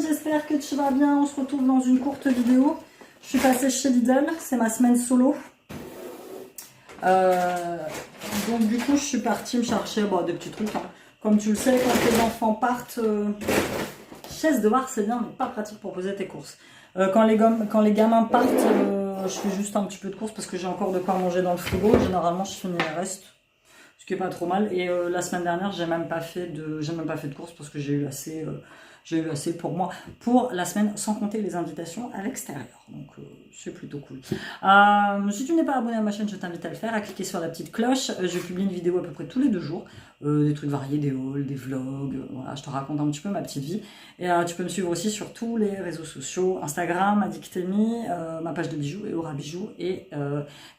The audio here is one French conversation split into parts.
j'espère que tu vas bien. On se retrouve dans une courte vidéo. Je suis passée chez Lidl, c'est ma semaine solo. Donc du coup, je suis partie me chercher des petits trucs. Hein. Comme tu le sais, quand les enfants partent, chaise de bar, c'est bien, mais pas pratique pour poser tes courses. Quand les gamins partent, je fais juste un petit peu de courses parce que j'ai encore de quoi manger dans le frigo. Généralement, je finis le reste. Ce qui est pas trop mal. Et la semaine dernière, j'ai même pas fait de courses parce que j'ai eu assez pour moi pour la semaine, sans compter les invitations à l'extérieur. Donc c'est plutôt cool. Si tu n'es pas abonné à ma chaîne, je t'invite à le faire, à cliquer sur la petite cloche. Je publie une vidéo à peu près tous les 2 jours. Des trucs variés, des hauls, des vlogs. Voilà, je te raconte un petit peu ma petite vie. Et tu peux me suivre aussi sur tous les réseaux sociaux, Instagram, Addictemi, ma page de bijoux, Eora Bijoux, et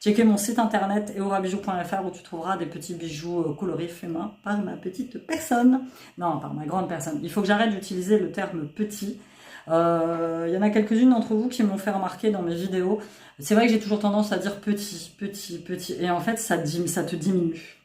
checker mon site internet eorabijoux.fr où tu trouveras des petits bijoux colorés faits main par ma petite personne. Non, par ma grande personne. Il faut que j'arrête d'utiliser le terme petit. Il y en a quelques-unes d'entre vous qui m'ont fait remarquer dans mes vidéos. C'est vrai que j'ai toujours tendance à dire petit, petit, petit. Et en fait, ça te diminue.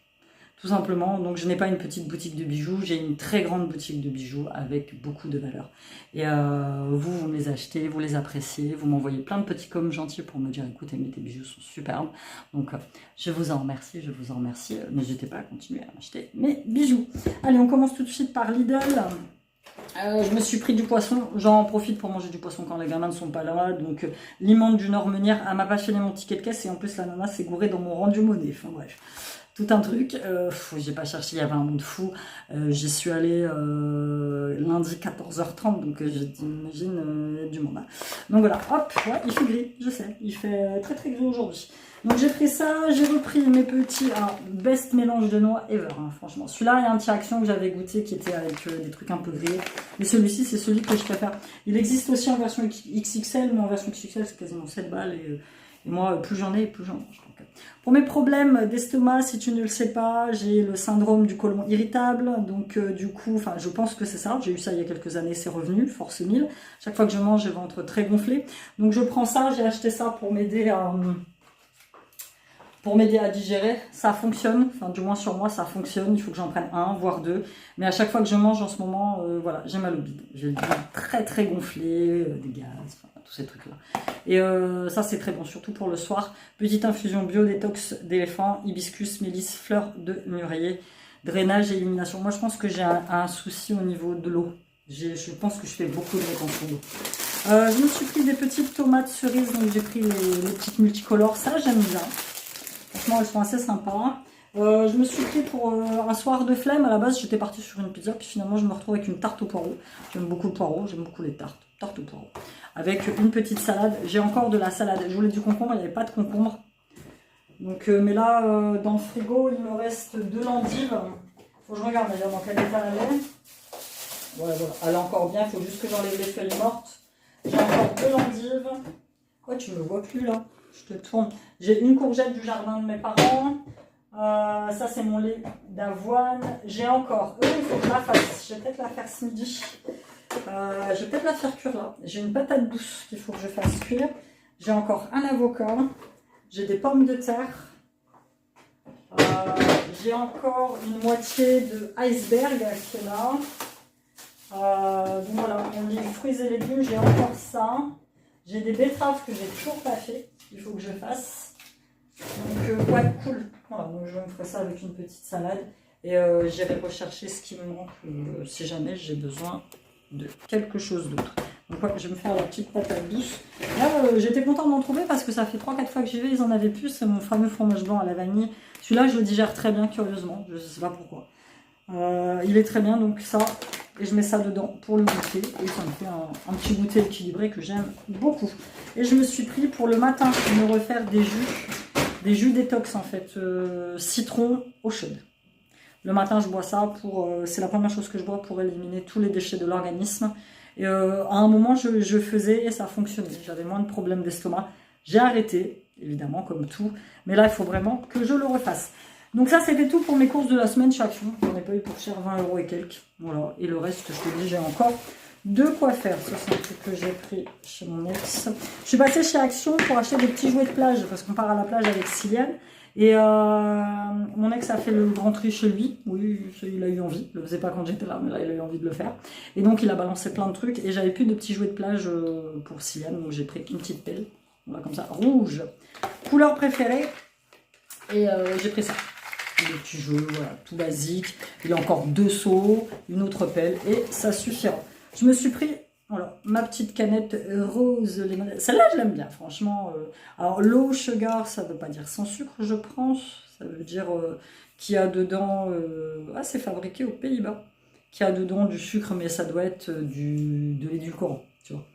Tout simplement. Donc, je n'ai pas une petite boutique de bijoux. J'ai une très grande boutique de bijoux avec beaucoup de valeur. Et vous me les achetez, vous les appréciez. Vous m'envoyez plein de petits coms gentils pour me dire, écoute, Amy, tes bijoux sont superbes. Donc, je vous en remercie, je vous en remercie. N'hésitez pas à continuer à m'acheter mes bijoux. Allez, on commence tout de suite par Lidl. Je me suis pris du poisson, j'en profite pour manger du poisson quand les gamins ne sont pas là, donc l'immonde du Nord Meunière, elle m'a pas filé mon ticket de caisse et en plus la nana s'est gourée dans mon rendu monnaie, enfin bref, tout un truc, j'ai pas cherché, il y avait un monde fou, j'y suis allée lundi 14h30, donc j'imagine il y a du monde là. Donc voilà, hop, ouais, il fait gris, je sais, il fait très très gris aujourd'hui. Donc j'ai pris ça, j'ai repris mes petits best mélange de noix ever, hein, franchement. Celui-là, il y a un petit action que j'avais goûté qui était avec des trucs un peu gris. Mais celui-ci, c'est celui que je préfère. Il existe aussi en version XXL, mais en version XXL, c'est quasiment 7 balles. Et moi, plus j'en ai, plus j'en mange. Donc, pour mes problèmes d'estomac, si tu ne le sais pas, j'ai le syndrome du côlon irritable. Donc du coup, je pense que c'est ça. J'ai eu ça il y a quelques années, c'est revenu, force 1000. Chaque fois que je mange, j'ai le ventre très gonflé. Donc je prends ça, j'ai acheté ça pour m'aider à digérer, ça fonctionne, enfin du moins sur moi ça fonctionne, il faut que j'en prenne 1, voire 2, mais à chaque fois que je mange en ce moment, voilà, j'ai mal au bide, j'ai le bide très très gonflé, des gaz, tous ces trucs là. Et ça c'est très bon, surtout pour le soir. Petite infusion bio, détox d'éléphant, hibiscus, mélisse, fleurs de mûrier, drainage et élimination. Moi je pense que j'ai un souci au niveau de l'eau, je pense que je fais beaucoup de rétention d'eau. Je me suis pris des petites tomates cerises, donc j'ai pris les petites multicolores, ça j'aime bien. Franchement, elles sont assez sympas. Je me suis pris pour un soir de flemme. À la base, j'étais partie sur une pizza. Puis finalement, je me retrouve avec une tarte au poireau. J'aime beaucoup le poireau. J'aime beaucoup les tartes. Tarte au poireau. Avec une petite salade. J'ai encore de la salade. Je voulais du concombre. Il n'y avait pas de concombre. Donc, mais là, dans le frigo, il me reste 2 l'endive. Faut que je regarde d'ailleurs dans quel état elle est. Voilà, voilà. Elle est encore bien. Il faut juste que j'enlève les feuilles mortes. J'ai encore 2 l'endive. Quoi, tu me vois plus là? Je te tourne. J'ai une courgette du jardin de mes parents. Ça, c'est mon lait d'avoine. J'ai encore... il faut que je la fasse. Je vais peut-être la faire ce midi. Je vais peut-être la faire cuire là. J'ai une patate douce qu'il faut que je fasse cuire. J'ai encore un avocat. J'ai des pommes de terre. J'ai encore une moitié de iceberg qui est là. Donc voilà, on dit fruits et légumes. J'ai encore ça. J'ai des betteraves que j'ai toujours pas fait. Il faut que je fasse. Donc ouais, cool. Voilà, donc je me ferai ça avec une petite salade. Et j'irai rechercher ce qui me manque si jamais j'ai besoin de quelque chose d'autre. Donc ouais, je vais me faire la petite patate douce. Là, j'étais contente d'en trouver parce que ça fait 3-4 fois que j'y vais, ils en avaient plus. C'est mon fameux fromage blanc à la vanille. Celui-là, je le digère très bien, curieusement. Je ne sais pas pourquoi. Il est très bien, donc ça... Et je mets ça dedans pour le goûter. Et ça me fait un petit goûter équilibré que j'aime beaucoup. Et je me suis pris pour le matin me refaire des jus détox en fait. Citron, eau chaude. Le matin je bois ça c'est la première chose que je bois pour éliminer tous les déchets de l'organisme. Et à un moment je faisais et ça fonctionnait. J'avais moins de problèmes d'estomac. J'ai arrêté, évidemment comme tout. Mais là il faut vraiment que je le refasse. Donc ça, c'était tout pour mes courses de la semaine chez Action. J'en ai pas eu pour cher, 20 € et quelques. Voilà. Et le reste, je te dis, j'ai encore De quoi faire, ça c'est un truc que j'ai pris chez mon ex. Je suis passée chez Action pour acheter des petits jouets de plage, parce qu'on part à la plage avec Cyliane. Et mon ex a fait le grand tri chez lui. Oui, il a eu envie. Il le faisait pas quand j'étais là, mais là il a eu envie de le faire. Et donc il a balancé plein de trucs. Et j'avais plus de petits jouets de plage pour Cyliane, donc j'ai pris une petite pelle. Voilà, comme ça, rouge. Couleur préférée. Et j'ai pris ça. Des petits jeux, voilà, tout basique. Il a encore 2 seaux, une autre pelle, et ça suffira. Je me suis pris, voilà, ma petite canette rose limonade. Celle-là, je l'aime bien, franchement. Alors, low sugar, ça ne veut pas dire sans sucre, je pense. Ça veut dire qu'il y a dedans... c'est fabriqué aux Pays-Bas. Qu'il y a dedans du sucre, mais ça doit être de l'édulcorant, tu vois.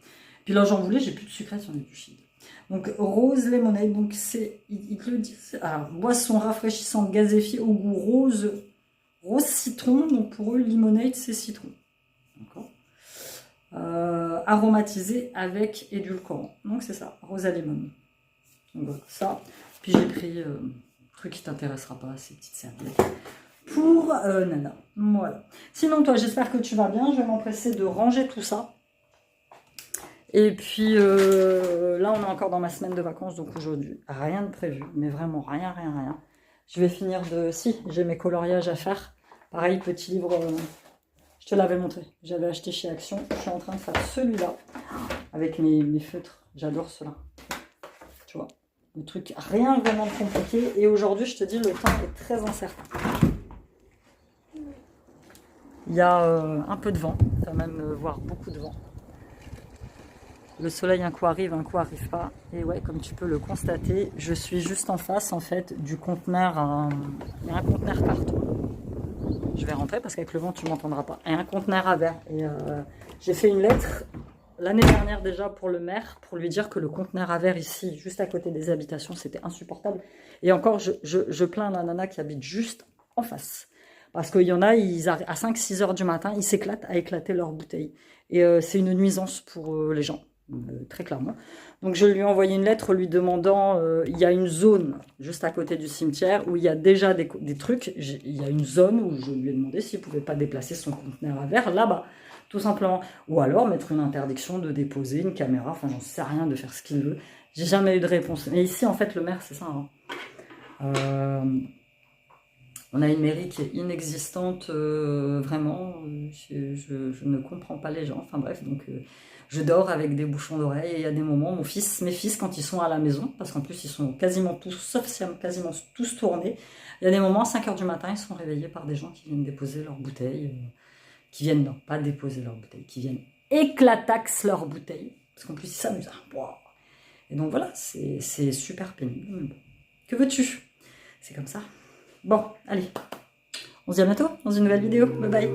Puis là, j'en voulais, j'ai plus de sucrète sur les duchis. Donc, rose lemonade, donc c'est, ils te le disent, alors, boisson rafraîchissante gazéfiée au goût rose citron, donc pour eux, limonade, c'est citron. D'accord. Aromatisé avec édulcorant, donc c'est ça, rose à limone. Donc voilà, ça, puis j'ai pris, truc qui t'intéressera pas, ces petites serviettes, pour Nana, voilà. Sinon, toi, j'espère que tu vas bien, je vais m'empresser de ranger tout ça. Et puis là, on est encore dans ma semaine de vacances, donc aujourd'hui, rien de prévu, mais vraiment rien. Je vais finir de... Si, j'ai mes coloriages à faire. Pareil, petit livre, je te l'avais montré, j'avais acheté chez Action. Je suis en train de faire celui-là, avec mes feutres, j'adore cela. Tu vois, le truc, rien vraiment de compliqué. Et aujourd'hui, je te dis, le temps est très incertain. Il y a un peu de vent, quand même, voire beaucoup de vent. Le soleil un coup arrive pas. Et ouais, comme tu peux le constater, je suis juste en face en fait du conteneur. Il y a un conteneur partout. Je vais rentrer parce qu'avec le vent tu m'entendras pas. Et un conteneur à verre. Et j'ai fait une lettre l'année dernière déjà pour le maire pour lui dire que le conteneur à verre ici, juste à côté des habitations, c'était insupportable. Et encore, je plains la nana qui habite juste en face. Parce qu'il y en a, à 5-6 heures du matin, ils s'éclatent à éclater leurs bouteilles. Et c'est une nuisance pour les gens. Très clairement. Donc je lui ai envoyé une lettre lui demandant, il y a une zone juste à côté du cimetière où il y a déjà des trucs, il y a une zone où je lui ai demandé s'il ne pouvait pas déplacer son conteneur à verre là-bas, tout simplement. Ou alors mettre une interdiction de déposer une caméra, enfin j'en sais rien, de faire ce qu'il veut. J'ai jamais eu de réponse. Mais ici en fait le maire c'est ça. Hein. On a une mairie qui est inexistante, vraiment, je ne comprends pas les gens, enfin bref, donc je dors avec des bouchons d'oreilles, et il y a des moments, mes fils, quand ils sont à la maison, parce qu'en plus ils sont quasiment tous, sauf si quasiment tous tournés, il y a des moments, à 5 h du matin, ils sont réveillés par des gens qui viennent déposer leurs bouteilles, non, pas déposer leurs bouteilles, qui viennent éclataxer leurs bouteilles, parce qu'en plus ils s'amusent, wow. Et donc voilà, c'est super pénible. Que veux-tu? C'est comme ça. Bon, allez, on se dit à bientôt dans une nouvelle vidéo. Bye bye.